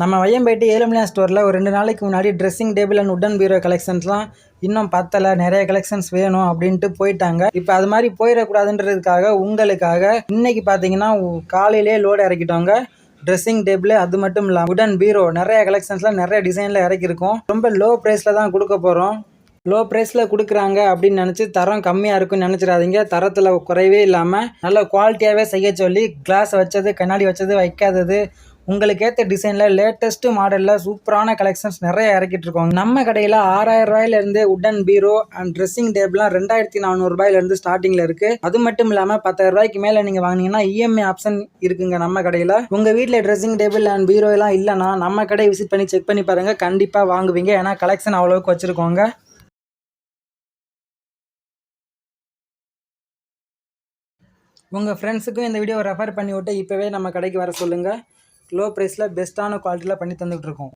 நம்ம வையம்பேட்டு ஏழுமலையா ஸ்டோரில் ஒரு 2 நாளைக்கு முன்னாடி ட்ரெஸ்ஸிங் டேபிள் அண்ட் உட்டன் பீரோ கலெக்ஷன்ஸ்லாம் இன்னும் பத்தலை, நிறைய கலெக்ஷன்ஸ் வேணும் அப்படின்ட்டு போயிட்டாங்க. இப்போ அது மாதிரி போயிடக்கூடாதுன்றதுக்காக உங்களுக்காக இன்னைக்கு பார்த்தீங்கன்னா காலையிலே லோடு இறக்கிட்டோங்க. ட்ரெஸ்ஸிங் டேபிள் அது மட்டும் இல்லாமல் உடன் பீரோ நிறைய கலெக்ஷன்ஸ்லாம் நிறைய டிசைனில் இறக்கிருக்கோம். ரொம்ப லோ ப்ரைஸில் தான் கொடுக்க போகிறோம். லோ ப்ரைஸில் கொடுக்குறாங்க அப்படின்னு நினச்சி தரம் கம்மியாக இருக்குன்னு நினச்சிடாதீங்க. தரத்தில் குறைவே இல்லாமல் நல்ல குவாலிட்டியாகவே செய்ய சொல்லி கிளாஸ் வச்சது, கண்ணாடி வச்சது, வைக்காதது, உங்களுக்கு ஏற்ற டிசைனில் லேட்டஸ்ட்டு மாடலில் சூப்பரான கலெக்ஷன்ஸ் நிறைய இறக்கிட்டு இருக்கோம். நம்ம கடையில் 6000 ரூபாயிலேருந்து உடன் பீரோ அண்ட் ட்ரெஸ்ஸிங் டேபிள்லாம் 2400 ரூபாயிலேருந்து ஸ்டார்டிங்கில் இருக்குது. அது மட்டும் இல்லாமல் 10,000 ரூபாய்க்கு மேலே நீங்கள் வாங்கினீங்கன்னா இஎம்ஐ ஆப்ஷன் இருக்குங்க நம்ம கடையில். உங்கள் வீட்டில் ட்ரெஸ்ஸிங் டேபிள் அண்ட் பீரோ எல்லாம் இல்லைன்னா நம்ம கடையை விசிட் பண்ணி செக் பண்ணி பாருங்கள். கண்டிப்பாக வாங்குவீங்க. ஏன்னா கலெக்ஷன் அவ்வளோவுக்கு வச்சுருக்கோங்க. உங்கள் ஃப்ரெண்ட்ஸுக்கும் இந்த வீடியோவை ரெஃபர் பண்ணி விட்டு இப்போவே நம்ம கடைக்கு வர சொல்லுங்கள். லோ ப்ரைஸில் பெஸ்ட்டான குவாலிட்டியில் பண்ணி தந்துகிட்டு இருக்கோம்.